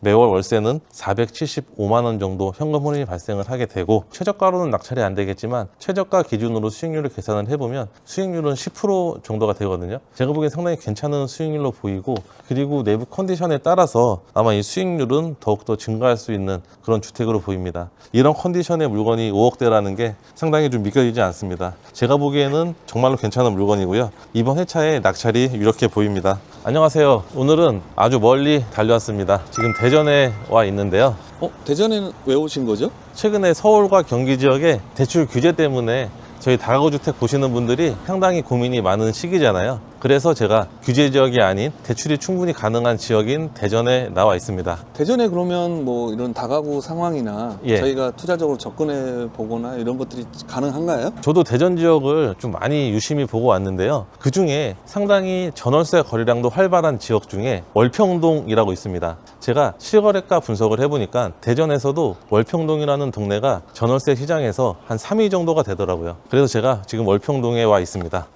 매월 월세는 475만 원 정도 현금 혼인이 발생을 하게 되고, 최저가로는 낙찰이 안 되겠지만 최저가 기준으로 수익률을 계산을 해보면 수익률은 10% 정도가 되거든요. 제가 보기엔 상당히 괜찮은 수익률로 보이고, 그리고 내부 컨디션에 따라서 아마 이 수익률은 더욱더 증가할 수 있는 그런 주택으로 보입니다. 이런 컨디션의 물건이 5억대라는 게 상당히 좀 믿겨지지 않습니다. 제가 보기에는 정말로 괜찮은 물건이고요. 이번 회차에 낙찰이 이렇게 보입니다. 안녕하세요. 오늘은 아주 멀리 달려왔습니다. 지금 대전에 와 있는데요. 대전에는 왜 오신 거죠? 최근에 서울과 경기 지역에 대출 규제 때문에 저희 다가구 주택 보시는 분들이 상당히 고민이 많은 시기잖아요. 그래서 제가 규제 지역이 아닌 대출이 충분히 가능한 지역인 대전에 나와 있습니다. 대전에 그러면 뭐 이런 다가구 상황이나 예. 저희가 투자적으로 접근해 보거나 이런 것들이 가능한가요? 저도 대전 지역을 좀 많이 유심히 보고 왔는데요. 그 중에 상당히 전월세 거래량도 활발한 지역 중에 월평동이라고 있습니다. 제가 실거래가 분석을 해보니까 대전에서도 월평동이라는 동네가 전월세 시장에서 한 3위 정도가 되더라고요. 그래서 제가 지금 월평동에 와 있습니다.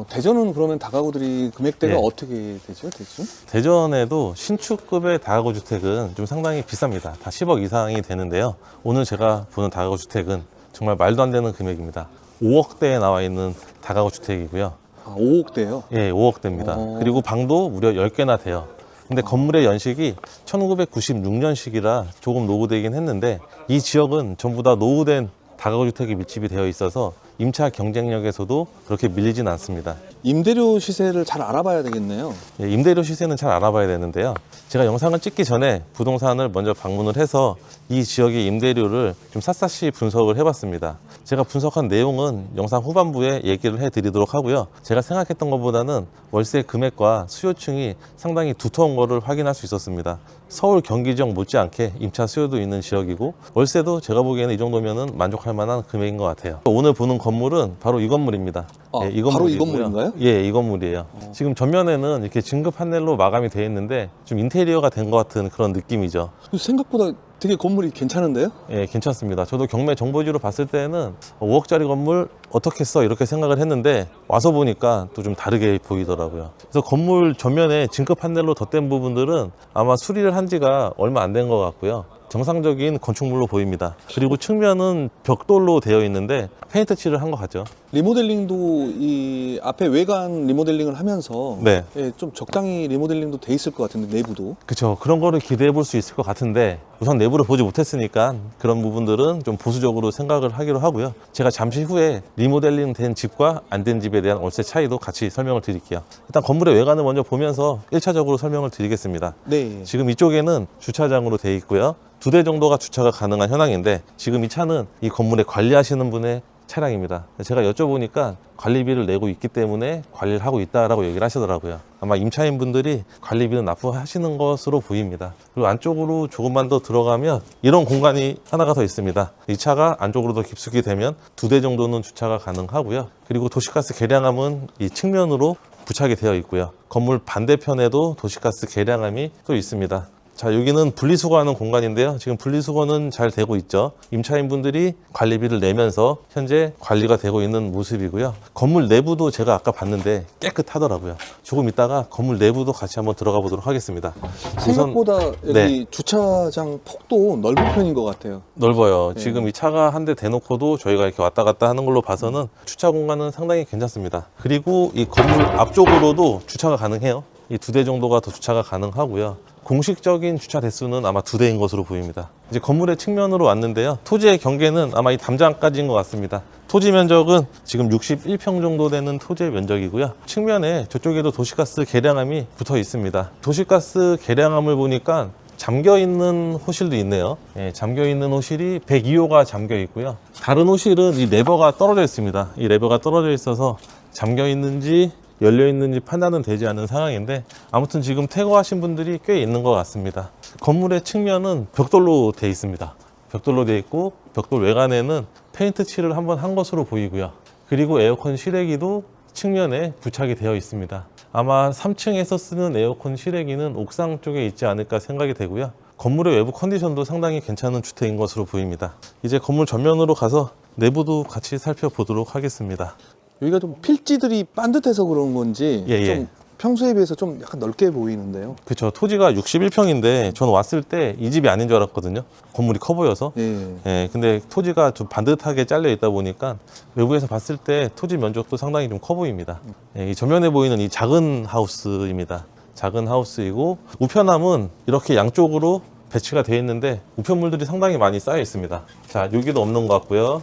대전은 그러면 다가구들이 금액대가 예. 어떻게 되죠, 대충? 대전에도 신축급의 다가구 주택은 좀 상당히 비쌉니다. 다 10억 이상이 되는데요. 오늘 제가 보는 다가구 주택은 정말 말도 안 되는 금액입니다. 5억대에 나와 있는 다가구 주택이고요. 5억대요? 예, 5억대입니다. 그리고 방도 무려 10개나 돼요. 근데 건물의 연식이 1996년식이라 조금 노후되긴 했는데, 이 지역은 전부 다 노후된 다가구 주택이 밀집이 되어 있어서 임차 경쟁력에서도 그렇게 밀리진 않습니다. 임대료 시세를 잘 알아봐야 되겠네요. 예, 임대료 시세는 잘 알아봐야 되는데요. 제가 영상을 찍기 전에 부동산을 먼저 방문을 해서 이 지역의 임대료를 좀 샅샅이 분석을 해봤습니다. 제가 분석한 내용은 영상 후반부에 얘기를 해드리도록 하고요. 제가 생각했던 것보다는 월세 금액과 수요층이 상당히 두터운 거를 확인할 수 있었습니다. 서울 경기 지역 못지않게 임차 수요도 있는 지역이고, 월세도 제가 보기에는 이 정도면은 만족할 만한 금액인 것 같아요. 오늘 보는 건물은 바로 이 건물입니다. 예, 이 바로 이 건물이고요. 건물인가요? 예, 이 건물이에요. 지금 전면에는 이렇게 진급 판넬로 마감이 되어 있는데 좀 인테리어가 된 것 같은 그런 느낌이죠. 생각보다 되게 건물이 괜찮은데요? 예, 괜찮습니다. 저도 경매 정보지로 봤을 때는 5억짜리 건물 어떻게 써? 이렇게 생각을 했는데 와서 보니까 또 좀 다르게 보이더라고요. 그래서 건물 전면에 진급 판넬로 덧댄 부분들은 아마 수리를 한 지가 얼마 안 된 것 같고요. 정상적인 건축물로 보입니다. 그리고 측면은 벽돌로 되어 있는데 페인트 칠을 한 것 같죠. 리모델링도 이 앞에 외관 리모델링을 하면서 네. 예, 좀 적당히 리모델링도 돼 있을 것 같은데, 내부도. 그쵸. 그런 거를 기대해 볼 수 있을 것 같은데, 우선 내부를 보지 못했으니까 그런 부분들은 좀 보수적으로 생각을 하기로 하고요. 제가 잠시 후에 리모델링 된 집과 안 된 집에 대한 월세 차이도 같이 설명을 드릴게요. 일단 건물의 외관을 먼저 보면서 1차적으로 설명을 드리겠습니다. 네. 지금 이쪽에는 주차장으로 되어 있고요. 2대 정도가 주차가 가능한 현황인데, 지금 이 차는 이 건물에 관리하시는 분의 차량입니다. 제가 여쭤보니까 관리비를 내고 있기 때문에 관리를 하고 있다라고 얘기를 하시더라고요. 아마 임차인 분들이 관리비는 납부하시는 것으로 보입니다. 그리고 안쪽으로 조금만 더 들어가면 이런 공간이 하나가 더 있습니다. 이 차가 안쪽으로 더 깊숙이 되면 2대 정도는 주차가 가능하고요. 그리고 도시가스 계량함은 이 측면으로 부착이 되어 있고요. 건물 반대편에도 도시가스 계량함이 또 있습니다. 자, 여기는 분리수거하는 공간인데요. 지금 분리수거는 잘 되고 있죠. 임차인분들이 관리비를 내면서 현재 관리가 되고 있는 모습이고요. 건물 내부도 제가 아까 봤는데 깨끗하더라고요. 조금 있다가 건물 내부도 같이 한번 들어가 보도록 하겠습니다. 생각보다 여기 네. 주차장 폭도 넓은 편인 것 같아요. 넓어요. 네. 지금 이 차가 한 대 대놓고도 저희가 이렇게 왔다 갔다 하는 걸로 봐서는 주차 공간은 상당히 괜찮습니다. 그리고 이 건물 앞쪽으로도 주차가 가능해요. 이 2대 정도가 더 주차가 가능하고요. 공식적인 주차 대수는 아마 2대인 것으로 보입니다. 이제 건물의 측면으로 왔는데요. 토지의 경계는 아마 이 담장까지인 것 같습니다. 토지 면적은 지금 61평 정도 되는 토지의 면적이고요. 측면에 저쪽에도 도시가스 계량함이 붙어 있습니다. 도시가스 계량함을 보니까 잠겨있는 호실도 있네요. 예, 잠겨있는 호실이 102호가 잠겨 있고요. 다른 호실은 이 레버가 떨어져 있습니다. 이 레버가 떨어져 있어서 잠겨 있는지 열려 있는지 판단은 되지 않은 상황인데, 아무튼 지금 퇴거하신 분들이 꽤 있는 것 같습니다. 건물의 측면은 벽돌로 되어 있습니다. 벽돌로 되어 있고, 벽돌 외관에는 페인트 칠을 한번 한 것으로 보이고요. 그리고 에어컨 실외기도 측면에 부착이 되어 있습니다. 아마 3층에서 쓰는 에어컨 실외기는 옥상 쪽에 있지 않을까 생각이 되고요. 건물의 외부 컨디션도 상당히 괜찮은 주택인 것으로 보입니다. 이제 건물 전면으로 가서 내부도 같이 살펴보도록 하겠습니다. 여기가 좀 필지들이 반듯해서 그런 건지 예, 예. 좀 평소에 비해서 좀 약간 넓게 보이는데요. 그쵸. 토지가 61평인데 저는 왔을 때 이 집이 아닌 줄 알았거든요. 건물이 커 보여서. 예. 예, 근데 토지가 좀 반듯하게 잘려 있다 보니까 외부에서 봤을 때 토지 면적도 상당히 좀 커 보입니다. 예, 이 전면에 보이는 이 작은 하우스입니다. 작은 하우스이고 우편함은 이렇게 양쪽으로 배치가 되어 있는데 우편물들이 상당히 많이 쌓여 있습니다. 자, 여기도 없는 것 같고요.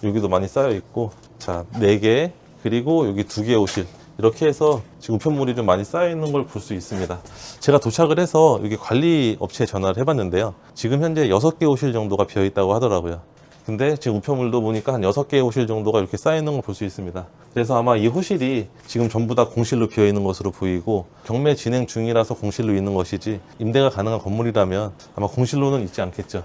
여기도 많이 쌓여 있고, 자, 4개, 그리고 여기 2개의 오실. 이렇게 해서 지금 우편물이 좀 많이 쌓여 있는 걸 볼 수 있습니다. 제가 도착을 해서 여기 관리 업체에 전화를 해봤는데요. 지금 현재 6개 오실 정도가 비어 있다고 하더라고요. 근데 지금 우편물도 보니까 한 6개의 호실 정도가 이렇게 쌓여 있는 걸 볼 수 있습니다. 그래서 아마 이 호실이 지금 전부 다 공실로 비어 있는 것으로 보이고 경매 진행 중이라서 공실로 있는 것이지 임대가 가능한 건물이라면 아마 공실로는 있지 않겠죠.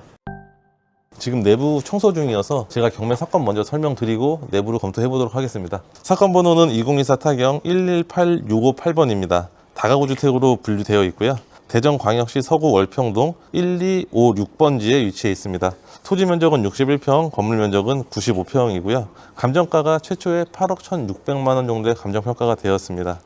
지금 내부 청소 중이어서 제가 경매 사건 먼저 설명드리고 내부를 검토해 보도록 하겠습니다. 사건 번호는 2024 타경 118658번입니다. 다가구 주택으로 분류되어 있고요. 대전광역시 서구 월평동 1256번지에 위치해 있습니다. 토지 면적은 61평, 건물 면적은 95평이고요. 감정가가 최초에 8억 1,600만 원 정도의 감정평가가 되었습니다.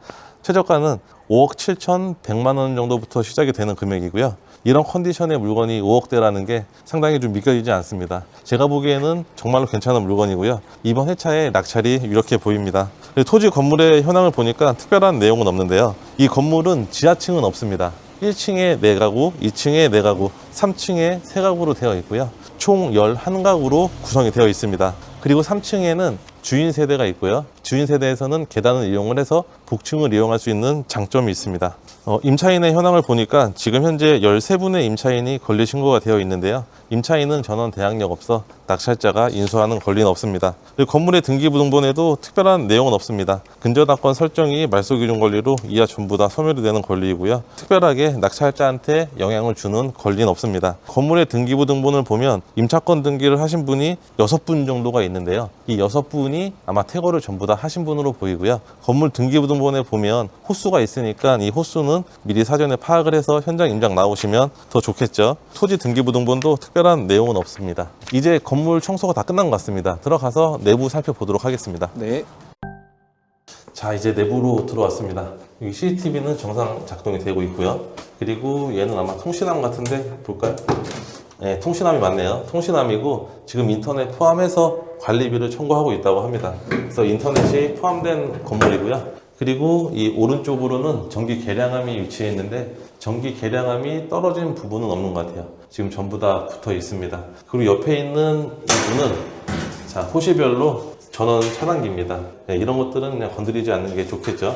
최저가는 5억 7,100만 원 정도부터 시작이 되는 금액이고요. 이런 컨디션의 물건이 5억대라는 게 상당히 좀 믿겨지지 않습니다. 제가 보기에는 정말로 괜찮은 물건이고요. 이번 회차에 낙찰이 이렇게 보입니다. 토지 건물의 현황을 보니까 특별한 내용은 없는데요. 이 건물은 지하층은 없습니다. 1층에 4가구, 2층에 4가구, 3층에 3가구로 되어 있고요. 총 11가구로 구성이 되어 있습니다. 그리고 3층에는 주인 세대가 있고요. 주인 세대에서는 계단을 이용을 해서 복층을 이용할 수 있는 장점이 있습니다. 임차인의 현황을 보니까 지금 현재 13분의 임차인이 권리 신고가 되어 있는데요. 임차인은 전원 대항력 없어 낙찰자가 인수하는 권리는 없습니다. 그리고 건물의 등기부등본에도 특별한 내용은 없습니다. 근저당권 설정이 말소기준 권리로 이하 전부 다 소멸이 되는 권리이고요. 특별하게 낙찰자한테 영향을 주는 권리는 없습니다. 건물의 등기부등본을 보면 임차권 등기를 하신 분이 6분 정도가 있는데요. 이 6분이 아마 퇴거를 전부 다 하신 분으로 보이고요. 건물 등기부등본에 보면 호수가 있으니까 이 호수는 미리 사전에 파악을 해서 현장 임장 나오시면 더 좋겠죠. 토지 등기부등본도 특별한 내용은 없습니다. 이제 건물 청소가 다 끝난 것 같습니다. 들어가서 내부 살펴보도록 하겠습니다. 네. 자, 이제 내부로 들어왔습니다. 여기 CCTV는 정상 작동이 되고 있고요. 그리고 얘는 아마 통신함 같은데 볼까요? 네, 통신함이 맞네요. 통신함이고 지금 인터넷 포함해서 관리비를 청구하고 있다고 합니다. 그래서 인터넷이 포함된 건물이고요. 그리고 이 오른쪽으로는 전기 계량함이 위치해 있는데 전기 계량함이 떨어진 부분은 없는 것 같아요. 지금 전부 다 붙어 있습니다. 그리고 옆에 있는 부분은 자, 호시별로 전원 차단기입니다. 네, 이런 것들은 그냥 건드리지 않는 게 좋겠죠.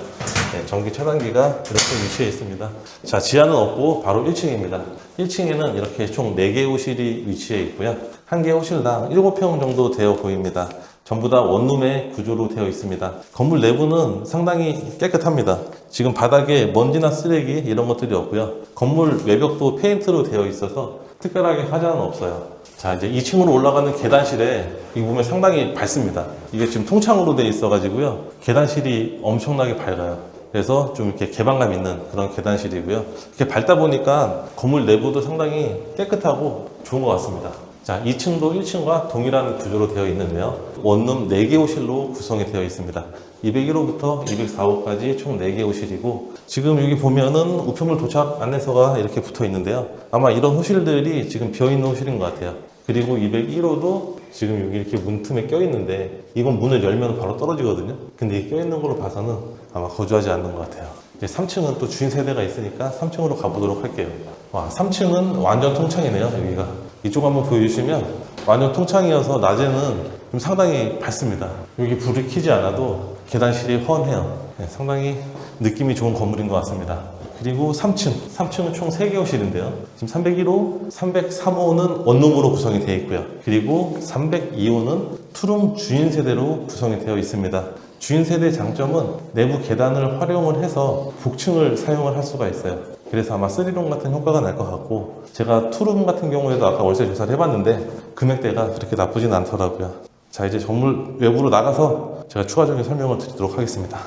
네, 전기 차단기가 이렇게 위치해 있습니다. 자, 지하는 없고 바로 1층입니다. 1층에는 이렇게 총 4개 호실이 위치해 있고요. 한 개 호실당 7평 정도 되어 보입니다. 전부 다 원룸의 구조로 되어 있습니다. 건물 내부는 상당히 깨끗합니다. 지금 바닥에 먼지나 쓰레기 이런 것들이 없고요. 건물 외벽도 페인트로 되어 있어서 특별하게 하자는 없어요. 자, 이제 2층으로 올라가는 계단실에 이 보면 상당히 밝습니다. 이게 지금 통창으로 되어 있어 가지고요. 계단실이 엄청나게 밝아요. 그래서 좀 이렇게 개방감 있는 그런 계단실이고요. 이렇게 밝다 보니까 건물 내부도 상당히 깨끗하고 좋은 것 같습니다. 자, 2층도 1층과 동일한 구조로 되어 있는데요. 원룸 4개 호실로 구성이 되어 있습니다. 201호부터 204호까지 총 4개 호실이고 지금 여기 보면은 우편물 도착 안내서가 이렇게 붙어 있는데요. 아마 이런 호실들이 지금 비어있는 호실인 것 같아요. 그리고 201호도 지금 여기 이렇게 문 틈에 껴있는데 이건 문을 열면 바로 떨어지거든요. 근데 이 껴있는 걸로 봐서는 아마 거주하지 않는 것 같아요. 이제 3층은 또 주인 세대가 있으니까 3층으로 가보도록 할게요. 와, 3층은 완전 통창이네요. 여기가 이쪽 한번 보여주시면 완전 통창이어서 낮에는 좀 상당히 밝습니다. 여기 불을 켜지 않아도 계단실이 훤해요. 네, 상당히 느낌이 좋은 건물인 것 같습니다. 그리고 3층은 총 3개 호실인데요. 지금 301호, 303호는 원룸으로 구성이 되어 있고요. 그리고 302호는 투룸 주인 세대로 구성이 되어 있습니다. 주인 세대의 장점은 내부 계단을 활용을 해서 복층을 사용을 할 수가 있어요. 그래서 아마 3룸 같은 효과가 날 것 같고 제가 투룸 같은 경우에도 아까 월세 조사를 해봤는데 금액대가 그렇게 나쁘진 않더라고요. 자, 이제 건물 외부로 나가서 제가 추가적인 설명을 드리도록 하겠습니다.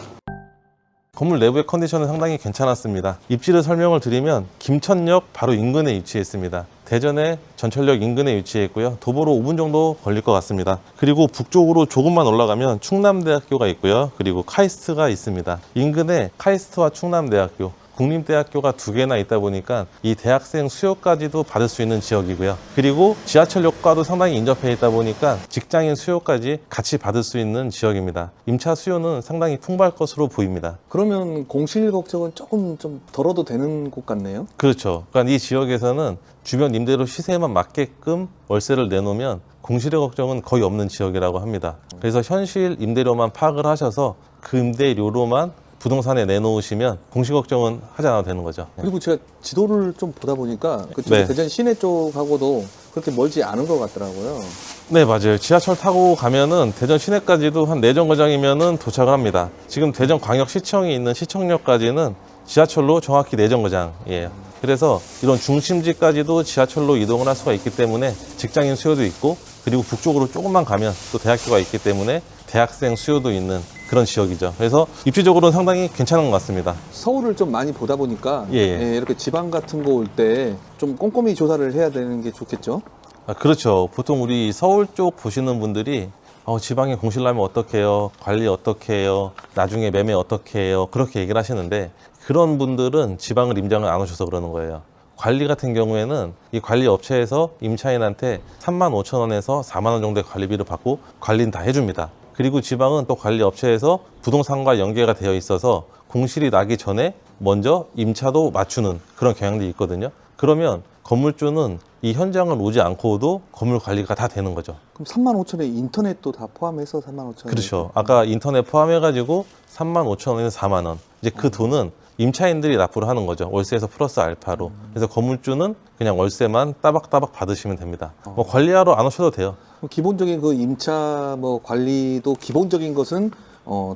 건물 내부의 컨디션은 상당히 괜찮았습니다. 입지를 설명을 드리면 김천역 바로 인근에 위치해 있습니다. 대전의 전철역 인근에 위치해 있고요. 도보로 5분 정도 걸릴 것 같습니다. 그리고 북쪽으로 조금만 올라가면 충남대학교가 있고요. 그리고 카이스트가 있습니다. 인근에 카이스트와 충남대학교, 국립대학교가 2개나 있다 보니까 이 대학생 수요까지도 받을 수 있는 지역이고요. 그리고 지하철역과도 상당히 인접해 있다 보니까 직장인 수요까지 같이 받을 수 있는 지역입니다. 임차 수요는 상당히 풍부할 것으로 보입니다. 그러면 공실 걱정은 조금 좀 덜어도 되는 곳 같네요. 그렇죠. 그러니까 이 지역에서는 주변 임대료 시세만 맞게끔 월세를 내놓으면 공실의 걱정은 거의 없는 지역이라고 합니다. 그래서 현실 임대료만 파악을 하셔서 그 임대료로만 부동산에 내놓으시면 공실 걱정은 하지 않아도 되는 거죠. 그리고 제가 지도를 좀 보다 보니까 그쪽 네. 대전 시내 쪽하고도 그렇게 멀지 않은 것 같더라고요. 네, 맞아요. 지하철 타고 가면은 대전 시내까지도 한 4정거장이면은 도착을 합니다. 지금 대전 광역시청이 있는 시청역까지는 지하철로 정확히 4정거장이에요. 그래서 이런 중심지까지도 지하철로 이동을 할 수가 있기 때문에 직장인 수요도 있고, 그리고 북쪽으로 조금만 가면 또 대학교가 있기 때문에 대학생 수요도 있는 그런 지역이죠. 그래서 입지적으로는 상당히 괜찮은 것 같습니다. 서울을 좀 많이 보다 보니까 예, 예. 예, 이렇게 지방 같은 거 올 때 좀 꼼꼼히 조사를 해야 되는 게 좋겠죠. 그렇죠. 보통 우리 서울 쪽 보시는 분들이 지방에 공실 나면 어떻게 해요? 관리 어떻게 해요? 나중에 매매 어떻게 해요? 그렇게 얘기를 하시는데, 그런 분들은 지방을 임장을 안 오셔서 그러는 거예요. 관리 같은 경우에는 이 관리 업체에서 임차인한테 35,000원에서 4만 원 정도의 관리비를 받고 관리는 다 해줍니다. 그리고 지방은 또 관리 업체에서 부동산과 연계가 되어 있어서 공실이 나기 전에 먼저 임차도 맞추는 그런 경향도 있거든요. 그러면 건물주는 이 현장을 오지 않고도 건물 관리가 다 되는 거죠. 그럼 35,000원에 인터넷도 다 포함해서 35,000원. 그렇죠. 아까 인터넷 포함해가지고 35,000원에서 4만 원. 이제 그 돈은 임차인들이 납부를 하는 거죠. 월세에서 플러스 알파로. 그래서 건물주는 그냥 월세만 따박따박 받으시면 됩니다. 뭐 관리하러 안 오셔도 돼요. 기본적인 그 임차 뭐 관리도 기본적인 것은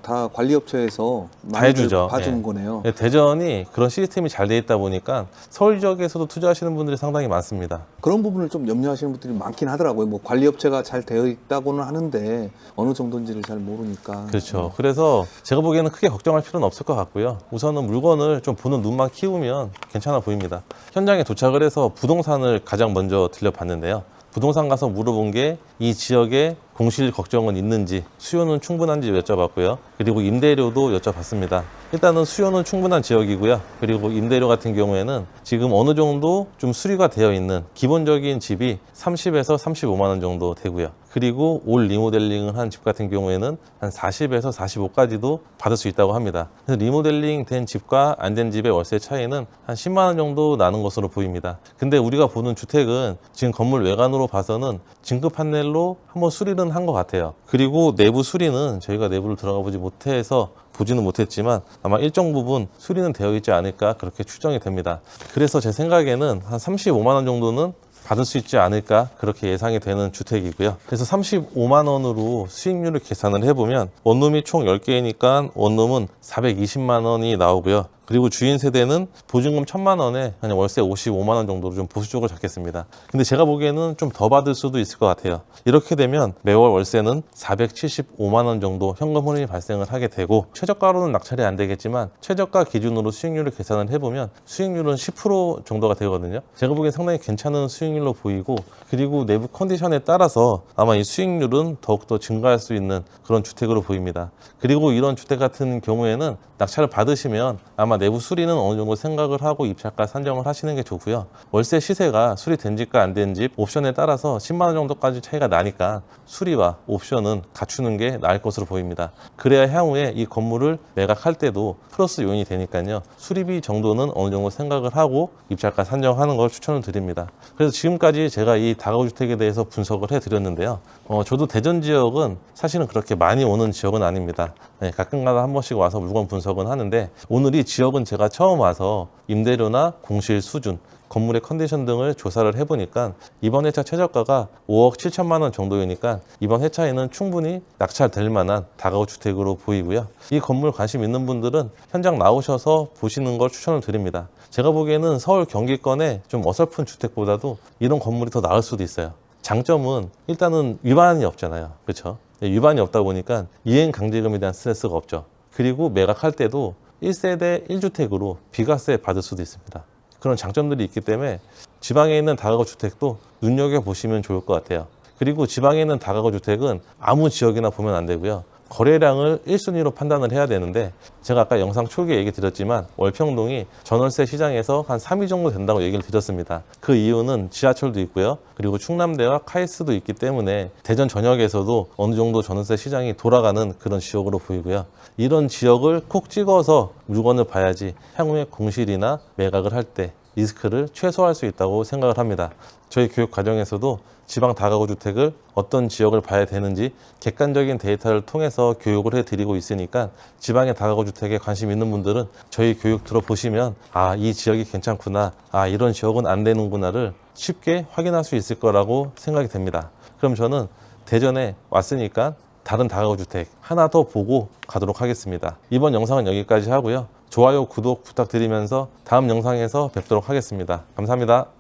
다 관리업체에서 다 해주죠. 봐주는 예. 거네요. 대전이 그런 시스템이 잘 돼 있다 보니까 서울 지역에서도 투자하시는 분들이 상당히 많습니다. 그런 부분을 좀 염려하시는 분들이 많긴 하더라고요. 뭐 관리업체가 잘 되어 있다고는 하는데 어느 정도인지를 잘 모르니까. 그렇죠. 그래서 제가 보기에는 크게 걱정할 필요는 없을 것 같고요. 우선은 물건을 좀 보는 눈만 키우면 괜찮아 보입니다. 현장에 도착을 해서 부동산을 가장 먼저 들려봤는데요. 부동산 가서 물어본 게 이 지역에 공실 걱정은 있는지, 수요는 충분한지 여쭤봤고요. 그리고 임대료도 여쭤봤습니다. 일단은 수요는 충분한 지역이고요. 그리고 임대료 같은 경우에는 지금 어느 정도 좀 수리가 되어 있는 기본적인 집이 30에서 35만 원 정도 되고요. 그리고 올 리모델링을 한 집 같은 경우에는 한 40에서 45까지도 받을 수 있다고 합니다. 그래서 리모델링 된 집과 안 된 집의 월세 차이는 한 10만 원 정도 나는 것으로 보입니다. 근데 우리가 보는 주택은 지금 건물 외관으로 봐서는 진급 판넬로 한번 수리는 한 것 같아요. 그리고 내부 수리는 저희가 내부를 들어가 보지 못해서 보지는 못했지만 아마 일정 부분 수리는 되어 있지 않을까 그렇게 추정이 됩니다. 그래서 제 생각에는 한 35만 원 정도는 받을 수 있지 않을까 그렇게 예상이 되는 주택이고요. 그래서 35만 원으로 수익률을 계산을 해보면 원룸이 총 10개이니까 원룸은 420만 원이 나오고요. 그리고 주인 세대는 보증금 1,000만 원에 그냥 월세 55만 원 정도로 좀 보수적으로 잡겠습니다. 근데 제가 보기에는 좀 더 받을 수도 있을 것 같아요. 이렇게 되면 매월 월세는 475만 원 정도 현금 흐름이 발생을 하게 되고, 최저가로는 낙찰이 안 되겠지만 최저가 기준으로 수익률을 계산을 해보면 수익률은 10% 정도가 되거든요. 제가 보기엔 상당히 괜찮은 수익률로 보이고, 그리고 내부 컨디션에 따라서 아마 이 수익률은 더욱더 증가할 수 있는 그런 주택으로 보입니다. 그리고 이런 주택 같은 경우에는 낙찰을 받으시면 아마 내부 수리는 어느 정도 생각을 하고 입찰가 산정을 하시는 게 좋고요. 월세 시세가 수리된 집과 안 된 집 옵션에 따라서 10만 원 정도까지 차이가 나니까 수리와 옵션은 갖추는 게 나을 것으로 보입니다. 그래야 향후에 이 건물을 매각할 때도 플러스 요인이 되니까요. 수리비 정도는 어느 정도 생각을 하고 입찰가 산정하는 걸 추천을 드립니다. 그래서 지금까지 제가 이 다가구 주택에 대해서 분석을 해드렸는데요. 저도 대전 지역은 사실은 그렇게 많이 오는 지역은 아닙니다. 네, 가끔가다 한 번씩 와서 물건 분석은 하는데, 오늘 이 지역은 제가 처음 와서 임대료나 공실 수준, 건물의 컨디션 등을 조사를 해보니까 이번 회차 최저가가 5억 7천만 원 정도이니까 이번 회차에는 충분히 낙찰될 만한 다가구 주택으로 보이고요. 이 건물 관심 있는 분들은 현장 나오셔서 보시는 걸 추천을 드립니다. 제가 보기에는 서울 경기권의 좀 어설픈 주택보다도 이런 건물이 더 나을 수도 있어요. 장점은 일단은 위반이 없잖아요. 그렇죠? 위반이 없다 보니까 이행 강제금에 대한 스트레스가 없죠. 그리고 매각할 때도 1세대 1주택으로 비과세 받을 수도 있습니다. 그런 장점들이 있기 때문에 지방에 있는 다가구 주택도 눈여겨보시면 좋을 것 같아요. 그리고 지방에 있는 다가구 주택은 아무 지역이나 보면 안 되고요. 거래량을 1순위로 판단을 해야 되는데 제가 아까 영상 초기에 얘기 드렸지만 월평동이 전월세 시장에서 한 3위 정도 된다고 얘기를 드렸습니다. 그 이유는 지하철도 있고요. 그리고 충남대와 카이스트도 있기 때문에 대전 전역에서도 어느 정도 전월세 시장이 돌아가는 그런 지역으로 보이고요. 이런 지역을 콕 찍어서 물건을 봐야지 향후에 공실이나 매각을 할 때 리스크를 최소화할 수 있다고 생각을 합니다. 저희 교육 과정에서도 지방 다가구 주택을 어떤 지역을 봐야 되는지 객관적인 데이터를 통해서 교육을 해드리고 있으니까 지방의 다가구 주택에 관심 있는 분들은 저희 교육 들어보시면 아, 이 지역이 괜찮구나, 아, 이런 지역은 안 되는구나를 쉽게 확인할 수 있을 거라고 생각이 됩니다. 그럼 저는 대전에 왔으니까 다른 다가구 주택 하나 더 보고 가도록 하겠습니다. 이번 영상은 여기까지 하고요. 좋아요, 구독 부탁드리면서 다음 영상에서 뵙도록 하겠습니다. 감사합니다.